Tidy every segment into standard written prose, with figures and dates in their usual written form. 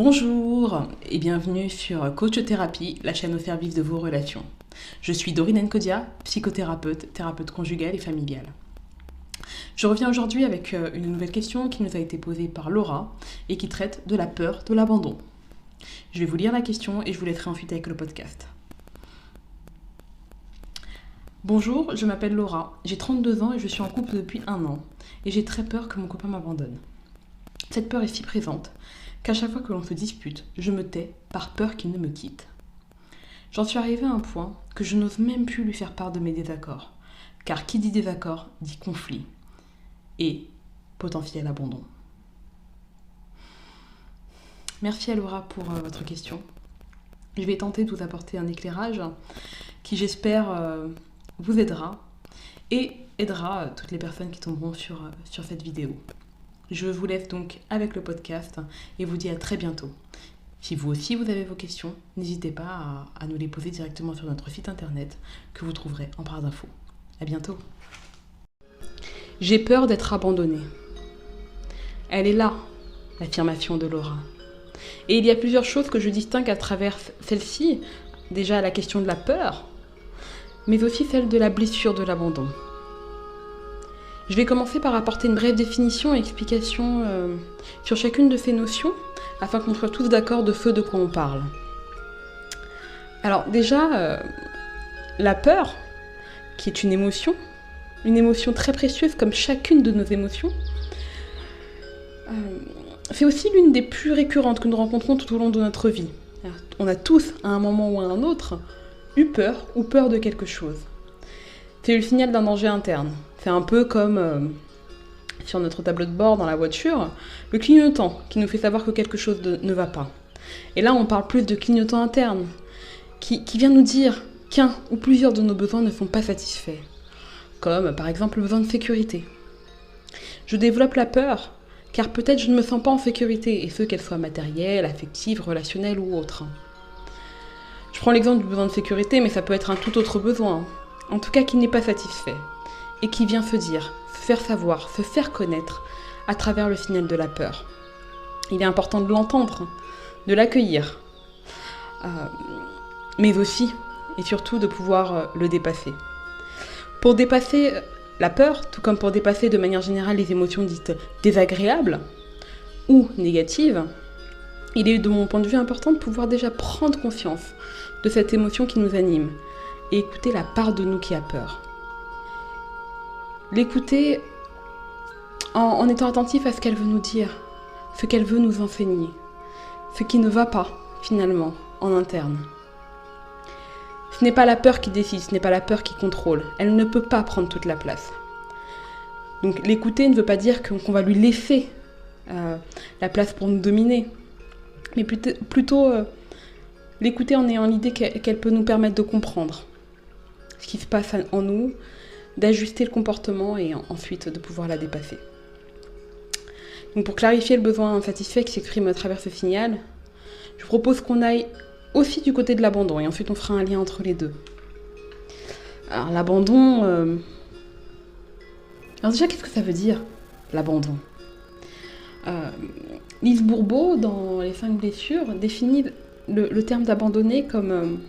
Bonjour et bienvenue sur Coach Thérapie, la chaîne au service de vos relations. Je suis Dorine Nkodia, psychothérapeute, thérapeute conjugale et familiale. Je reviens aujourd'hui avec une nouvelle question qui nous a été posée par Laura et qui traite de la peur de l'abandon. Je vais vous lire la question et je vous laisserai ensuite avec le podcast. Bonjour, je m'appelle Laura, j'ai 32 ans et je suis en couple depuis 1 an et j'ai très peur que mon copain m'abandonne. Cette peur est si présente qu'à chaque fois que l'on se dispute, je me tais par peur qu'il ne me quitte. J'en suis arrivée à un point que je n'ose même plus lui faire part de mes désaccords, car qui dit désaccord dit conflit et potentiel abandon. Merci à Laura pour votre question. Je vais tenter de vous apporter un éclairage qui, j'espère, vous aidera et aidera toutes les personnes qui tomberont sur cette vidéo. Je vous laisse donc avec le podcast et vous dis à très bientôt. Si vous aussi vous avez vos questions, n'hésitez pas à nous les poser directement sur notre site internet que vous trouverez en barre d'infos. À bientôt. J'ai peur d'être abandonnée. Elle est là, l'affirmation de Laura. Et il y a plusieurs choses que je distingue à travers celle-ci. Déjà la question de la peur, mais aussi celle de la blessure de l'abandon. Je vais commencer par apporter une brève définition et explication sur chacune de ces notions, afin qu'on soit tous d'accord de ce de quoi on parle. Alors déjà, la peur, qui est une émotion très précieuse comme chacune de nos émotions, c'est aussi l'une des plus récurrentes que nous rencontrons tout au long de notre vie. Alors, on a tous, à un moment ou à un autre, eu peur ou peur de quelque chose. C'est le signal d'un danger interne. C'est un peu comme sur notre tableau de bord dans la voiture, le clignotant qui nous fait savoir que quelque chose ne va pas. Et là, on parle plus de clignotant interne, qui vient nous dire qu'un ou plusieurs de nos besoins ne sont pas satisfaits. Comme par exemple le besoin de sécurité. Je développe la peur, car peut-être je ne me sens pas en sécurité, et ce qu'elle soit matérielle, affective, relationnelle ou autre. Je prends l'exemple du besoin de sécurité, mais ça peut être un tout autre besoin. En tout cas qui n'est pas satisfait, et qui vient se dire, se faire savoir, se faire connaître à travers le signal de la peur. Il est important de l'entendre, de l'accueillir, mais aussi et surtout de pouvoir le dépasser. Pour dépasser la peur, tout comme pour dépasser de manière générale les émotions dites désagréables ou négatives, il est de mon point de vue important de pouvoir déjà prendre conscience de cette émotion qui nous anime, et écouter la part de nous qui a peur. L'écouter en étant attentif à ce qu'elle veut nous dire, ce qu'elle veut nous enseigner, ce qui ne va pas, finalement, en interne. Ce n'est pas la peur qui décide, ce n'est pas la peur qui contrôle. Elle ne peut pas prendre toute la place. Donc l'écouter ne veut pas dire qu'on va lui laisser la place pour nous dominer, mais plutôt l'écouter en ayant l'idée qu'elle peut nous permettre de comprendre ce qui se passe en nous, d'ajuster le comportement et ensuite de pouvoir la dépasser. Donc pour clarifier le besoin insatisfait qui s'exprime à travers ce signal, je propose qu'on aille aussi du côté de l'abandon et ensuite on fera un lien entre les deux. Alors l'abandon... Alors déjà, qu'est-ce que ça veut dire, l'abandon ? Lise Bourbeau, dans Les 5 blessures, définit le terme d'abandonner comme...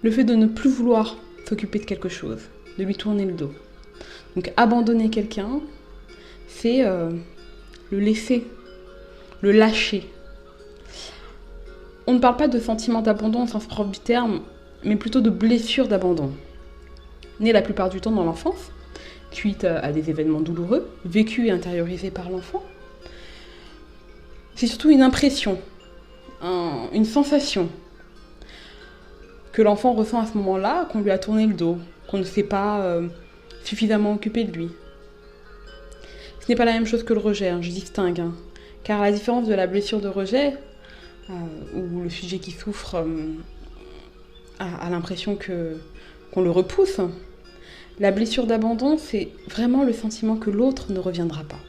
le fait de ne plus vouloir s'occuper de quelque chose, de lui tourner le dos. Donc abandonner quelqu'un, c'est le laisser, le lâcher. On ne parle pas de sentiment d'abandon au sens propre du terme, mais plutôt de blessure d'abandon. Née la plupart du temps dans l'enfance, suite à des événements douloureux, vécus et intériorisés par l'enfant. C'est surtout une impression, une sensation, que l'enfant ressent à ce moment-là, qu'on lui a tourné le dos, qu'on ne s'est pas suffisamment occupé de lui. Ce n'est pas la même chose que le rejet, je distingue. Car à la différence de la blessure de rejet, où le sujet qui souffre a l'impression qu'on le repousse, la blessure d'abandon, c'est vraiment le sentiment que l'autre ne reviendra pas.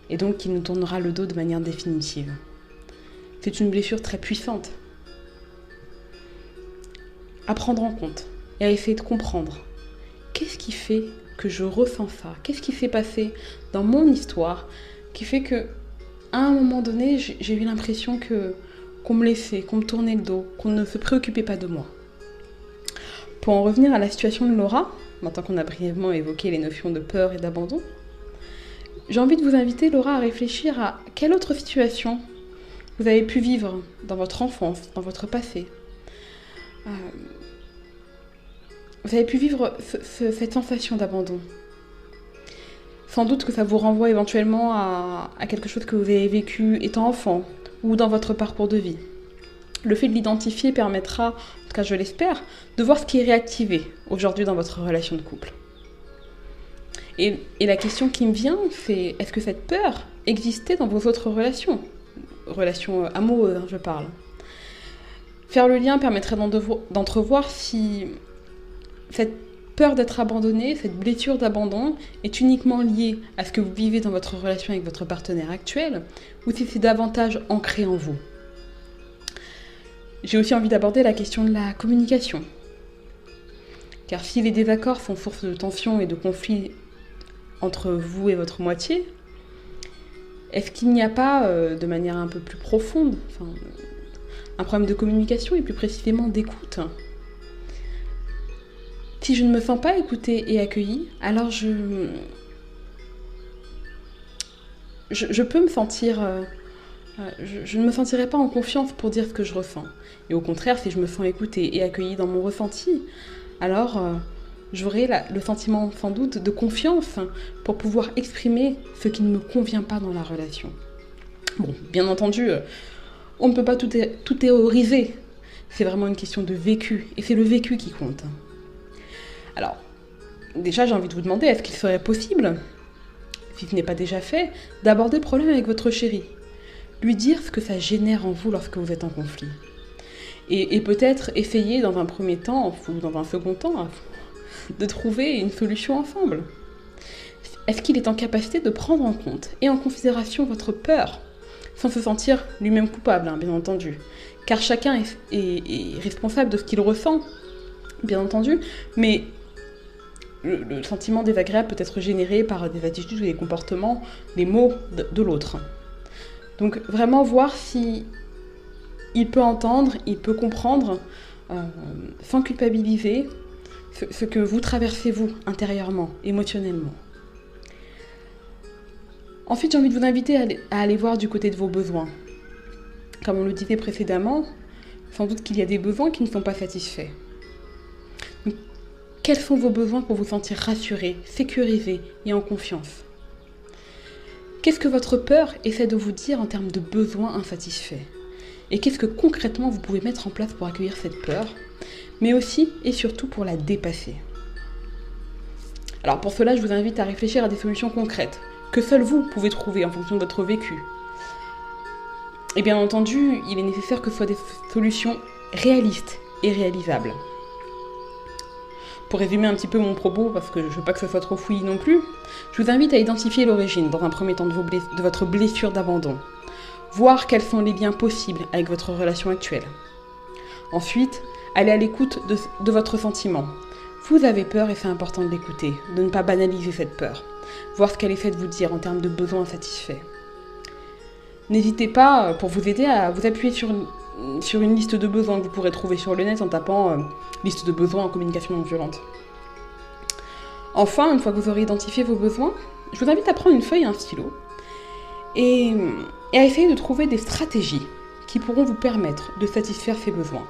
Et donc qu'il nous tournera le dos de manière définitive. C'est une blessure très puissante. À prendre en compte et à essayer de comprendre qu'est-ce qui fait que je ressens ça, qu'est-ce qui s'est passé dans mon histoire qui fait que à un moment donné, j'ai eu l'impression qu'on me laissait, qu'on me tournait le dos, qu'on ne se préoccupait pas de moi. Pour en revenir à la situation de Laura, maintenant qu'on a brièvement évoqué les notions de peur et d'abandon, j'ai envie de vous inviter, Laura, à réfléchir à quelle autre situation vous avez pu vivre dans votre enfance, dans votre passé. Vous avez pu vivre cette sensation d'abandon. Sans doute que ça vous renvoie éventuellement à quelque chose que vous avez vécu étant enfant ou dans votre parcours de vie. Le fait de l'identifier permettra, en tout cas je l'espère, de voir ce qui est réactivé aujourd'hui dans votre relation de couple. Et la question qui me vient, c'est est-ce que cette peur existait dans vos autres relations amoureuses, je parle. Faire le lien permettrait d'entrevoir si cette peur d'être abandonné, cette blessure d'abandon est uniquement liée à ce que vous vivez dans votre relation avec votre partenaire actuel ou si c'est davantage ancré en vous. J'ai aussi envie d'aborder la question de la communication. Car si les désaccords sont source de tensions et de conflits entre vous et votre moitié, est-ce qu'il n'y a pas, de manière un peu plus profonde, un problème de communication et plus précisément d'écoute ? Si je ne me sens pas écoutée et accueillie, alors je peux me sentir... je ne me sentirai pas en confiance pour dire ce que je ressens. Et au contraire, si je me sens écoutée et accueillie dans mon ressenti, alors j'aurai le sentiment sans doute de confiance pour pouvoir exprimer ce qui ne me convient pas dans la relation. Bon, bien entendu, on ne peut pas tout théoriser. C'est vraiment une question de vécu, et c'est le vécu qui compte. Alors, déjà j'ai envie de vous demander, est-ce qu'il serait possible, si ce n'est pas déjà fait, d'aborder le problème avec votre chéri ? Lui dire ce que ça génère en vous lorsque vous êtes en conflit. Et peut-être essayer dans un premier temps, ou dans un second temps, de trouver une solution ensemble. Est-ce qu'il est en capacité de prendre en compte et en considération votre peur, sans se sentir lui-même coupable, bien entendu. Car chacun est responsable de ce qu'il ressent, bien entendu, mais le sentiment désagréable peut être généré par des attitudes ou des comportements, des mots de l'autre. Donc vraiment voir si il peut entendre, il peut comprendre, sans culpabiliser, ce que vous traversez vous, intérieurement, émotionnellement. Ensuite, j'ai envie de vous inviter à aller voir du côté de vos besoins. Comme on le disait précédemment, sans doute qu'il y a des besoins qui ne sont pas satisfaits. Donc, quels sont vos besoins pour vous sentir rassuré, sécurisé et en confiance ? Qu'est-ce que votre peur essaie de vous dire en termes de besoins insatisfaits ? Et qu'est-ce que concrètement vous pouvez mettre en place pour accueillir cette peur, mais aussi et surtout pour la dépasser ? Alors pour cela, je vous invite à réfléchir à des solutions concrètes, que seul vous pouvez trouver en fonction de votre vécu. Et bien entendu, il est nécessaire que ce soient des solutions réalistes et réalisables. Pour résumer un petit peu mon propos, parce que je ne veux pas que ce soit trop fouillis non plus, je vous invite à identifier l'origine, dans un premier temps, de votre blessure d'abandon. Voir quels sont les liens possibles avec votre relation actuelle. Ensuite, allez à l'écoute de votre sentiment. Vous avez peur et c'est important de l'écouter, de ne pas banaliser cette peur. Voir ce qu'elle essaie de vous dire en termes de besoins insatisfaits. N'hésitez pas, pour vous aider, à vous appuyer sur une liste de besoins que vous pourrez trouver sur le net en tapant liste de besoins en communication non violente. Enfin, une fois que vous aurez identifié vos besoins, je vous invite à prendre une feuille et un stylo et à essayer de trouver des stratégies qui pourront vous permettre de satisfaire ces besoins.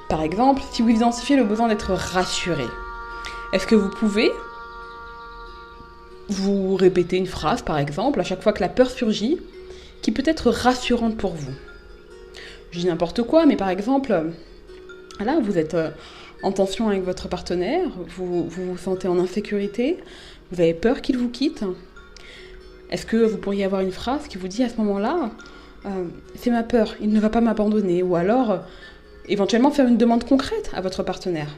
Par exemple, si vous identifiez le besoin d'être rassuré, est-ce que vous pouvez vous répéter une phrase, par exemple, à chaque fois que la peur surgit, qui peut être rassurante pour vous ? Je dis n'importe quoi, mais par exemple, là, vous êtes en tension avec votre partenaire, vous vous sentez en insécurité, vous avez peur qu'il vous quitte. Est-ce que vous pourriez avoir une phrase qui vous dit à ce moment-là, c'est ma peur, il ne va pas m'abandonner, ou alors éventuellement faire une demande concrète à votre partenaire.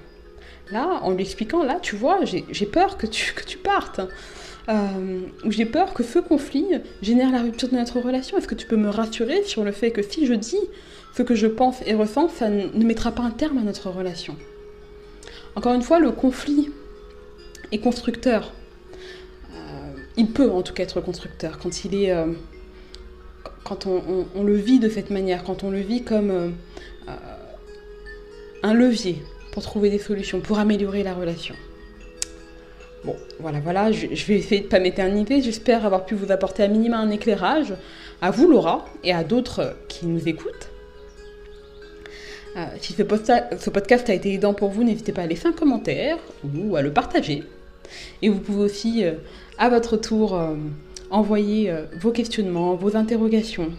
Là, en lui expliquant, là, tu vois, j'ai peur que tu partes. Ou j'ai peur que ce conflit génère la rupture de notre relation. Est-ce que tu peux me rassurer sur le fait que si je dis ce que je pense et ressens, ça ne mettra pas un terme à notre relation ? Encore une fois, le conflit est constructeur. il peut en tout cas être constructeur quand il est, quand on le vit de cette manière, quand on le vit comme un levier pour trouver des solutions, pour améliorer la relation. Bon, voilà, je vais essayer de ne pas m'éterniser. J'espère avoir pu vous apporter à minima un éclairage, à vous Laura, et à d'autres qui nous écoutent. Si ce podcast a été aidant pour vous, n'hésitez pas à laisser un commentaire ou à le partager. Et vous pouvez aussi, à votre tour, envoyer vos questionnements, vos interrogations,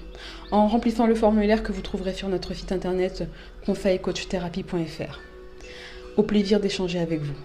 en remplissant le formulaire que vous trouverez sur notre site internet conseilcoachtherapie.fr. Au plaisir d'échanger avec vous.